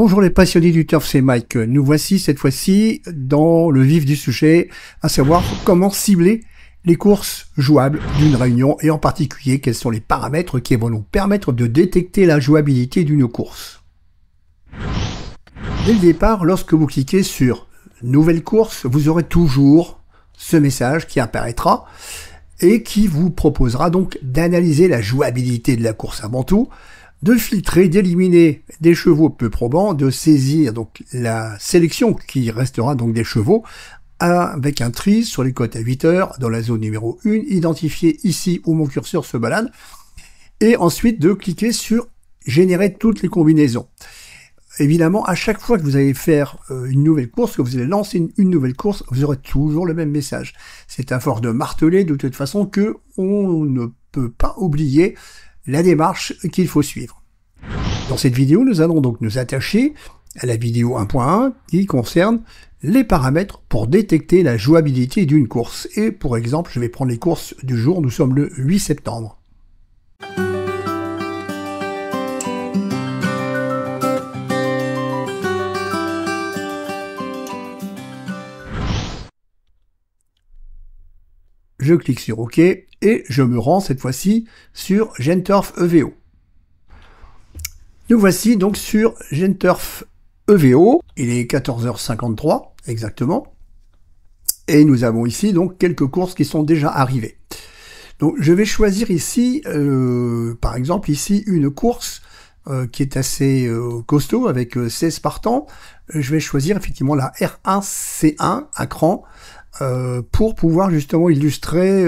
Bonjour les passionnés du turf, c'est Mike. Nous voici cette fois-ci dans le vif du sujet, à savoir comment cibler les courses jouables d'une réunion et en particulier quels sont les paramètres qui vont nous permettre de détecter la jouabilité d'une course. Dès le départ, lorsque vous cliquez sur Nouvelle course, vous aurez toujours ce message qui apparaîtra et qui vous proposera donc d'analyser la jouabilité de la course avant tout, de filtrer, d'éliminer des chevaux peu probants, de saisir donc la sélection qui restera donc des chevaux avec un tri sur les cotes à 8 heures dans la zone numéro 1, identifié ici où mon curseur se balade, et ensuite de cliquer sur générer toutes les combinaisons. Évidemment, à chaque fois que vous allez faire une nouvelle course, que vous allez lancer une nouvelle course, vous aurez toujours le même message. C'est à force de marteler de toute façon que on ne peut pas oublier la démarche qu'il faut suivre. Dans cette vidéo, nous allons donc nous attacher à la vidéo 1.1 qui concerne les paramètres pour détecter la jouabilité d'une course. Et pour exemple, je vais prendre les courses du jour, nous sommes le 8 septembre. Je clique sur OK et je me rends cette fois-ci sur GenTurf EVO. Nous voici donc sur GenTurf EVO, il est 14h53 exactement, et nous avons ici donc quelques courses qui sont déjà arrivées. Donc je vais choisir ici, par exemple ici une course qui est assez costaud avec 16 partants. Je vais choisir effectivement la R1C1 à cran, pour pouvoir justement illustrer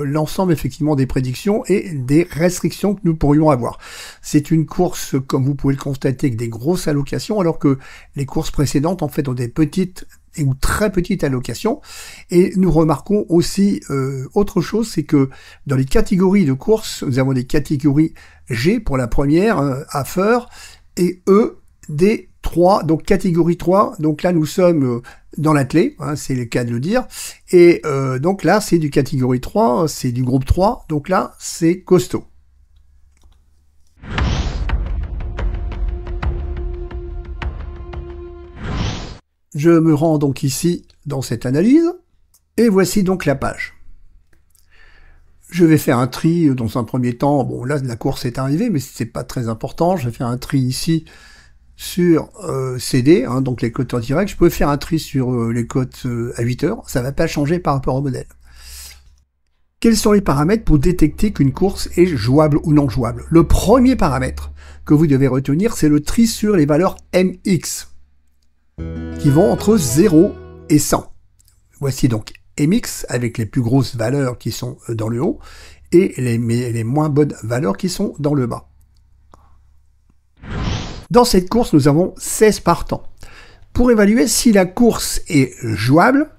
l'ensemble effectivement des prédictions et des restrictions que nous pourrions avoir. C'est une course, comme vous pouvez le constater, avec des grosses allocations, alors que les courses précédentes en fait ont des petites ou très petites allocations. Et nous remarquons aussi autre chose, c'est que dans les catégories de courses, nous avons des catégories G pour la première, Affer, et E, D, 3, donc catégorie 3, donc là nous sommes dans l'attelé, hein, c'est le cas de le dire, et donc là c'est du catégorie 3, c'est du groupe 3, donc là c'est costaud. Je me rends donc ici dans cette analyse, et voici donc la page. Je vais faire un tri dans un premier temps, bon là la course est arrivée, mais c'est pas très important, je vais faire un tri ici, sur CD, hein, donc les cotes en direct, je peux faire un tri sur les cotes à 8 heures, ça va pas changer par rapport au modèle. Quels sont les paramètres pour détecter qu'une course est jouable ou non jouable? Le premier paramètre que vous devez retenir, c'est le tri sur les valeurs MX, qui vont entre 0 et 100. Voici donc MX, avec les plus grosses valeurs qui sont dans le haut, et les moins bonnes valeurs qui sont dans le bas. Dans cette course, nous avons 16 partants. Pour évaluer si la course est jouable,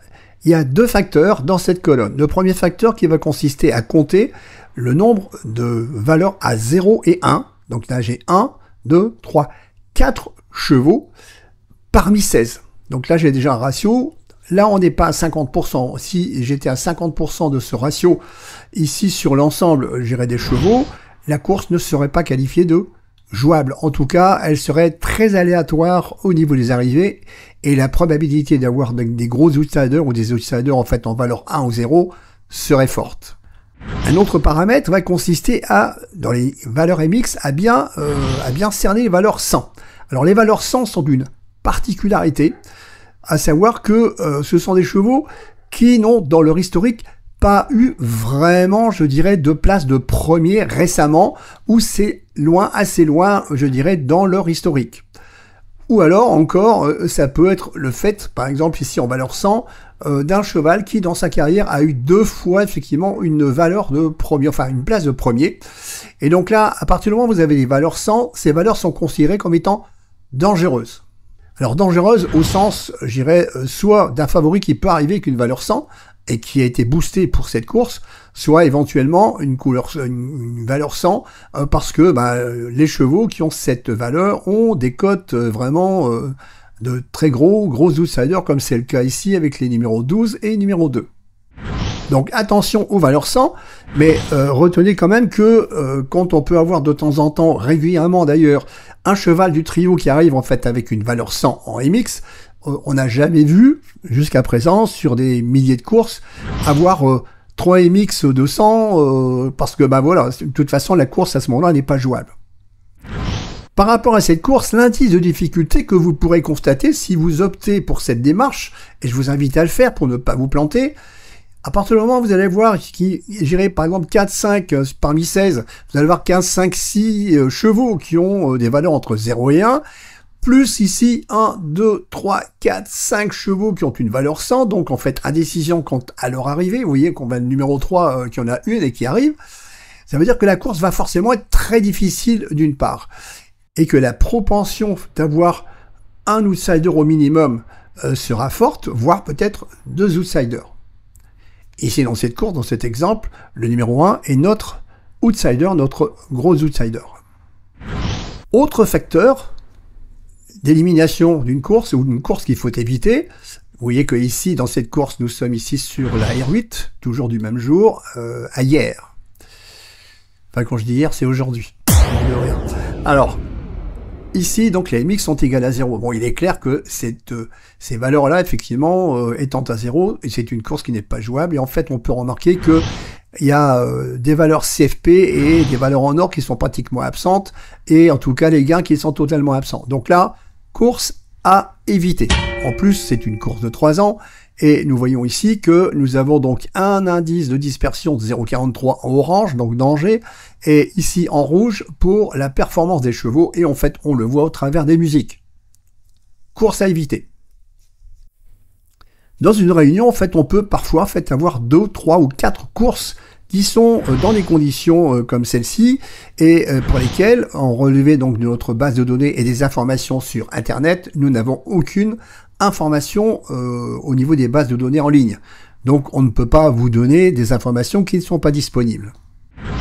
il y a deux facteurs dans cette colonne. Le premier facteur qui va consister à compter le nombre de valeurs à 0 et 1. Donc là, j'ai 1, 2, 3, 4 chevaux parmi 16. Donc là, j'ai déjà un ratio. Là, on n'est pas à 50%. Si j'étais à 50% de ce ratio, ici, sur l'ensemble, j'irais des chevaux, la course ne serait pas qualifiée de jouable. En tout cas, elle serait très aléatoire au niveau des arrivées et la probabilité d'avoir des gros outsiders ou des outsiders en fait en valeur 1 ou 0 serait forte. Un autre paramètre va consister à, dans les valeurs MX, à bien cerner les valeurs 100. Alors les valeurs 100 sont d'une particularité, à savoir que ce sont des chevaux qui n'ont dans leur historique pas eu vraiment, je dirais, de place de premier récemment, ou c'est loin, assez loin, je dirais, dans leur historique. Ou alors, encore, ça peut être le fait, par exemple, ici en valeur 100, d'un cheval qui, dans sa carrière, a eu 2 fois, effectivement, une valeur de premier, enfin, une place de premier. Et donc là, à partir du moment où vous avez les valeurs 100, ces valeurs sont considérées comme étant dangereuses. Alors, dangereuses au sens, je dirais, soit d'un favori qui peut arriver avec une valeur 100, et qui a été boosté pour cette course, soit éventuellement une valeur 100, parce que les chevaux qui ont cette valeur ont des cotes vraiment de très gros outsiders, comme c'est le cas ici avec les numéros 12 et numéro 2. Donc attention aux valeurs 100, mais retenez quand même que quand on peut avoir de temps en temps, régulièrement d'ailleurs, un cheval du trio qui arrive en fait avec une valeur 100 en MX, on n'a jamais vu jusqu'à présent sur des milliers de courses avoir 3 MX 200 parce que bah voilà, de toute façon la course à ce moment-là n'est pas jouable. Par rapport à cette course, l'indice de difficulté que vous pourrez constater si vous optez pour cette démarche, et je vous invite à le faire pour ne pas vous planter, à partir du moment où vous allez voir qui j'irai par exemple 4, 5 parmi 16, vous allez voir 15, 5, 6 chevaux qui ont des valeurs entre 0 et 1, plus ici 1, 2, 3, 4, 5 chevaux qui ont une valeur 100, donc en fait indécision quant à leur arrivée, vous voyez qu'on va le numéro 3 qui en a une et qui arrive, ça veut dire que la course va forcément être très difficile d'une part. Et que la propension d'avoir un outsider au minimum sera forte, voire peut-être 2 outsiders. Ici, dans cette course, dans cet exemple, le numéro 1 est notre outsider, notre gros outsider. Autre facteur d'élimination d'une course, ou d'une course qu'il faut éviter, vous voyez que ici, dans cette course, nous sommes ici sur la R8, toujours du même jour, à hier. Enfin, quand je dis hier, c'est aujourd'hui. Alors, ici, donc, les MX sont égales à 0. Bon, il est clair que ces valeurs-là, effectivement, étant à 0, et c'est une course qui n'est pas jouable. Et en fait, on peut remarquer que il y a des valeurs CFP et des valeurs en or qui sont pratiquement absentes, et en tout cas, les gains qui sont totalement absents. Donc là, course à éviter. En plus, c'est une course de 3 ans, et nous voyons ici que nous avons donc un indice de dispersion de 0,43 en orange, donc danger, et ici en rouge pour la performance des chevaux, et en fait on le voit au travers des musiques. Course à éviter. Dans une réunion, en fait, on peut parfois avoir 2, 3 ou 4 courses qui sont dans des conditions comme celle-ci, et pour lesquelles, en relevé donc de notre base de données et des informations sur Internet, nous n'avons aucune information au niveau des bases de données en ligne. Donc on ne peut pas vous donner des informations qui ne sont pas disponibles.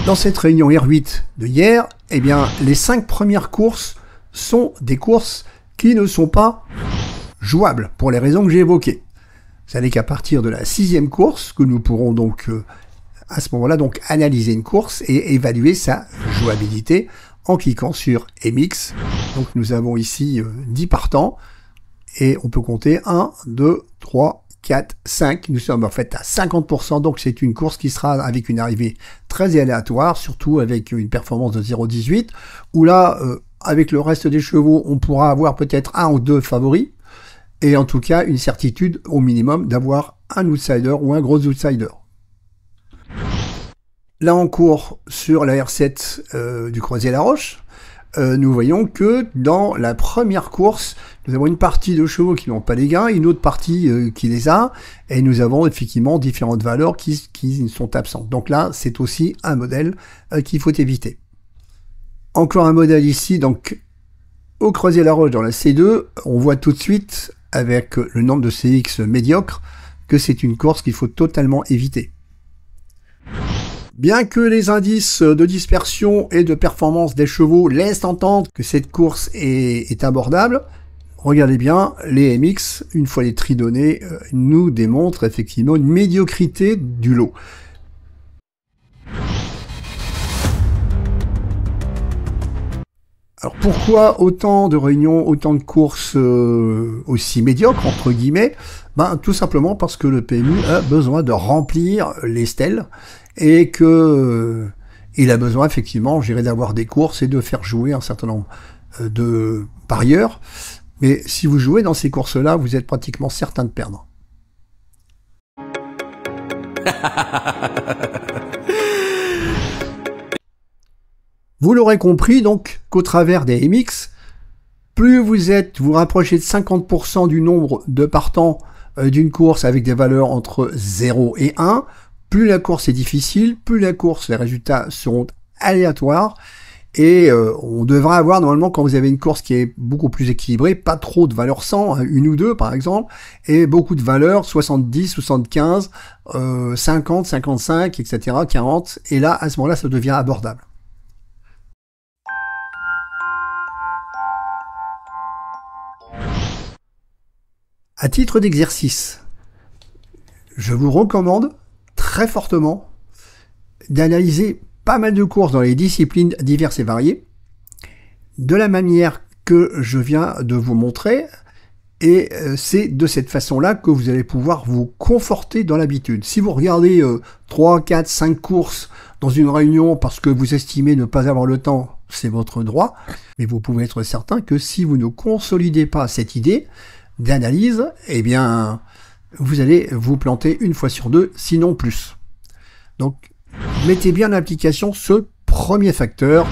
Dans cette réunion R8 de hier, eh bien, les 5 premières courses sont des courses qui ne sont pas jouables, pour les raisons que j'ai évoquées. Ce n'est qu'à partir de la 6e course que nous pourrons donc, à ce moment-là, donc analyser une course et évaluer sa jouabilité en cliquant sur MX. Donc nous avons ici 10 partants, et on peut compter 1, 2, 3, 4, 5. Nous sommes en fait à 50%, donc c'est une course qui sera avec une arrivée très aléatoire, surtout avec une performance de 0,18, où là, avec le reste des chevaux, on pourra avoir peut-être 1 ou 2 favoris, et en tout cas une certitude au minimum d'avoir un outsider ou un gros outsider. Là en cours sur la R7 du Croisier-la-Roche, nous voyons que dans la première course, nous avons une partie de chevaux qui n'ont pas les gains, une autre partie qui les a, et nous avons effectivement différentes valeurs qui sont absentes. Donc là, c'est aussi un modèle qu'il faut éviter. Encore un modèle ici, donc au Croisier-la-Roche dans la C2, on voit tout de suite, avec le nombre de CX médiocre, que c'est une course qu'il faut totalement éviter. Bien que les indices de dispersion et de performance des chevaux laissent entendre que cette course est abordable, regardez bien, les MX, une fois les tri donnés, nous démontrent effectivement une médiocrité du lot. Alors pourquoi autant de réunions, autant de courses aussi médiocres, entre guillemets? Ben, tout simplement parce que le PMU a besoin de remplir les stèles, et que il a besoin effectivement, je dirais, d'avoir des courses et de faire jouer un certain nombre de parieurs. Mais si vous jouez dans ces courses-là, vous êtes pratiquement certain de perdre. Vous l'aurez compris donc qu'au travers des MX, plus vous rapprochez de 50% du nombre de partants d'une course avec des valeurs entre 0 et 1, plus la course est difficile, plus la course, les résultats seront aléatoires, et on devra avoir normalement, quand vous avez une course qui est beaucoup plus équilibrée, pas trop de valeurs 100, une ou deux par exemple, et beaucoup de valeurs 70, 75, 50, 55, etc., 40, et là, à ce moment-là, ça devient abordable. À titre d'exercice, je vous recommande très fortement d'analyser pas mal de courses dans les disciplines diverses et variées, de la manière que je viens de vous montrer, et c'est de cette façon-là que vous allez pouvoir vous conforter dans l'habitude. Si vous regardez 3, 4, 5 courses dans une réunion parce que vous estimez ne pas avoir le temps, c'est votre droit, mais vous pouvez être certain que si vous ne consolidez pas cette idée d'analyse, eh bien, vous allez vous planter une fois sur deux, sinon plus. Donc, mettez bien en application ce premier facteur,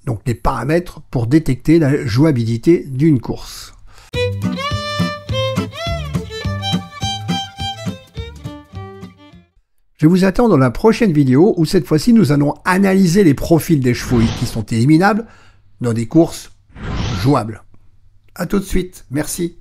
donc les paramètres pour détecter la jouabilité d'une course. Je vous attends dans la prochaine vidéo où cette fois-ci nous allons analyser les profils des chevaux qui sont éliminables dans des courses jouables. À tout de suite, merci.